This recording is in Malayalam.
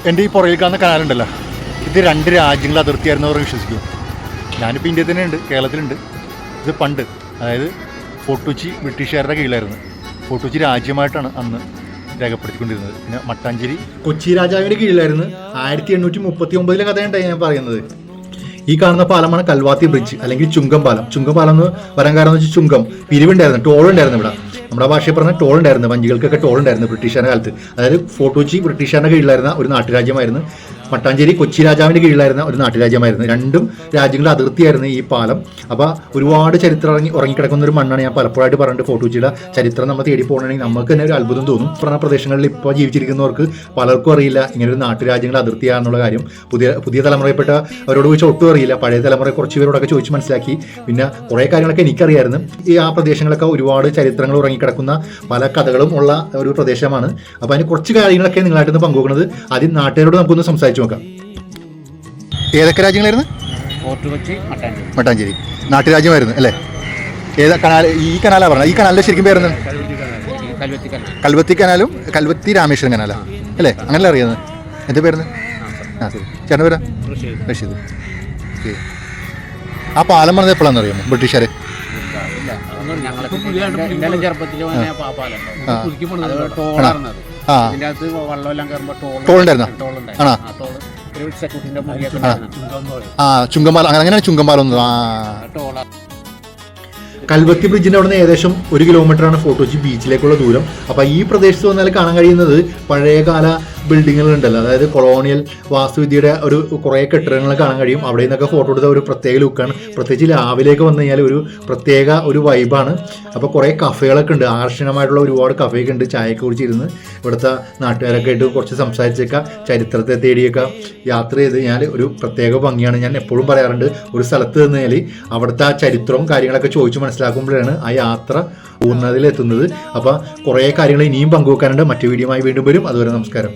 എൻ്റെ ഈ പുറകിൽ കാണുന്ന കനാലുണ്ടല്ലോ, ഇത് 2 രാജ്യങ്ങൾ അതിർത്തിയായിരുന്നവർ വിശ്വസിക്കും. ഞാനിപ്പോൾ ഇന്ത്യയിൽ തന്നെ ഉണ്ട്, കേരളത്തിലുണ്ട്. ഇത് പണ്ട്, അതായത് ഫോർട്ട് കൊച്ചി ബ്രിട്ടീഷുകാരുടെ കീഴിലായിരുന്നു. ഫോർട്ട് കൊച്ചി രാജ്യമായിട്ടാണ് അന്ന് രേഖപ്പെടുത്തിക്കൊണ്ടിരുന്നത്. പിന്നെ മട്ടാഞ്ചേരി കൊച്ചി രാജാവിൻ്റെ കീഴിലായിരുന്നു. 1839 കഥയുണ്ടായി ഞാൻ പറയുന്നത്. ഈ കാണുന്ന പാലമാണ് കൽവാത്തി ബ്രിഡ്ജ് അല്ലെങ്കിൽ ചുങ്കം പാലം. ചുങ്കം പാലം എന്ന് വരാൻ കാരണം എന്ന് വെച്ചാൽ ചുങ്കം പിരിവുണ്ടായിരുന്നു, ടോൾ ഉണ്ടായിരുന്നു. ഇവിടെ നമ്മുടെ ഭാഷയിൽ പറഞ്ഞ ടോൾ ഉണ്ടായിരുന്നു, വഞ്ചികൾക്കൊക്കെ ടോൾ ഉണ്ടായിരുന്നു ബ്രിട്ടീഷുകാരുടെ കാലത്ത്. അതായത് ഫോർട്ട് കൊച്ചി ബ്രിട്ടീഷുകാരുടെ കീഴിലായിരുന്ന ഒരു നാട്ടുരാജ്യമായിരുന്നു. മട്ടാഞ്ചേരി കൊച്ചി രാജാവിൻ്റെ കീഴിലായിരുന്ന ഒരു നാട്ടുരാജ്യമായിരുന്നു. 2 രാജ്യങ്ങളുടെ അതിർത്തിയായിരുന്നു ഈ പാലം. അപ്പോൾ ഒരുപാട് ചരിത്രം ഉറങ്ങിക്കിടക്കുന്ന ഒരു മണ്ണാണ്. ഞാൻ പലപ്പോഴായിട്ട് പറഞ്ഞിട്ട് ഫോർട്ട് കൊച്ചിയുടെ ചരിത്രം നമ്മൾ തേടി പോകണമെങ്കിൽ നമുക്ക് തന്നെ ഒരു അത്ഭുതം തോന്നും. പറഞ്ഞ പ്രദേശങ്ങളിൽ ഇപ്പോൾ ജീവിച്ചിരിക്കുന്നവർക്ക് പലർക്കും അറിയില്ല ഇങ്ങനെ ഒരു നാട്ടുരാജ്യങ്ങളുടെ അതിർത്തിയാണെന്നുള്ള കാര്യം. പുതിയ തലമുറയിൽപ്പെട്ട അവരോട് ചോദിച്ചാൽ ഒട്ടും അറിയില്ല. പഴയ തലമുറ കുറച്ച് പേരോടൊക്കെ ചോദിച്ച് മനസ്സിലാക്കി. പിന്നെ കുറേ കാര്യങ്ങളൊക്കെ എനിക്കറിയായിരുന്നു. ആ പ്രദേശങ്ങളൊക്കെ ഒരുപാട് ചരിത്രങ്ങൾ ഉറങ്ങിക്കിടക്കുന്ന പല കഥകളും ഉള്ള ഒരു പ്രദേശമാണ്. അപ്പോൾ അതിന് കുറച്ച് കാര്യങ്ങളൊക്കെ നിങ്ങളായിട്ടൊന്ന് പങ്കുവെക്കുന്നത്. ആദ്യം നാട്ടുകാരോട് നമുക്കൊന്ന് സംസാരിച്ചു നോക്കാം. ഏതൊക്കെ രാജ്യങ്ങളായിരുന്നു? ഫോർട്ട് കൊച്ചി, മട്ടാഞ്ചേരി നാട്ടുരാജ്യമായിരുന്നു അല്ലേ? ഏതാ കനാൽ? ഈ കനാലാണ് പറഞ്ഞത്. ഈ കനാലിൻ്റെ ശരിക്കും പേരുന്നത് കൽവത്തി കനാലും കൽവത്തി രാമേശ്വരം കനാലാണ് അല്ലേ? അങ്ങനല്ലേ അറിയുന്നത്? എൻ്റെ പേരുന്നത്? ആ ശരി. ചേട്ടൻ പേരാ? റഷീദ്. ഓക്കെ. ആ പാലം പറഞ്ഞത് എപ്പോഴാണെന്ന് അറിയാമോ ബ്രിട്ടീഷുകാർ? ടോൾ ഉണ്ടായിരുന്നോ? ആണോ? ചുങ്കമ്പാലം. അങ്ങനെയാണ് ചുങ്കമ്പാലം. കൽവത്തി ബ്രിഡ്ജിൻ്റെ അവിടെ നിന്ന് ഏകദേശം 1 കിലോമീറ്ററാണ് ഫോർട്ട് കൊച്ചി ബീച്ചിലേക്കുള്ള ദൂരം. അപ്പോൾ ഈ പ്രദേശത്ത് വന്നാൽ കാണാൻ കഴിയുന്നത് പഴയകാല ബിൽഡിങ്ങുകളുണ്ടല്ലോ, അതായത് കൊളോണിയൽ വാസ്തുവിദ്യയുടെ ഒരു കുറേ കെട്ടിടങ്ങൾ കാണാൻ കഴിയും. അവിടെ നിന്നൊക്കെ ഫോട്ടോ എടുത്ത ഒരു പ്രത്യേക ലുക്കാണ്. പ്രത്യേകിച്ച് രാവിലേക്ക് വന്നു കഴിഞ്ഞാൽ ഒരു പ്രത്യേക ഒരു വൈബാണ്. അപ്പോൾ കുറേ കഫേകളൊക്കെ ഉണ്ട്, ആകർഷണമായിട്ടുള്ള ഒരുപാട് കഫേയൊക്കെ ഉണ്ട്. ചായയൊക്കെ കുടിച്ചിരുന്ന് ഇവിടുത്തെ നാട്ടുകാരൊക്കെ ആയിട്ട് കുറച്ച് സംസാരിച്ചേക്കാം, ചരിത്രത്തെ തേടിയൊക്കെ യാത്ര ചെയ്ത് കഴിഞ്ഞാൽ ഒരു പ്രത്യേക ഭംഗിയാണ്. ഞാൻ എപ്പോഴും പറയാറുണ്ട്, ഒരു സ്ഥലത്ത് നിന്ന് കഴിഞ്ഞാൽ അവിടുത്തെ ആ ചരിത്രവും കാര്യങ്ങളൊക്കെ ചോദിച്ച് മനസ്സിലാക്കുമ്പോഴാണ് ആ യാത്ര പൂർണ്ണതയിലെത്തുന്നത്. അപ്പോൾ കുറേ കാര്യങ്ങൾ ഇനിയും പങ്കുവെക്കാനുണ്ട്. മറ്റു വീഡിയോയുമായി വീണ്ടും വരും. അതുവരെ നമസ്കാരം.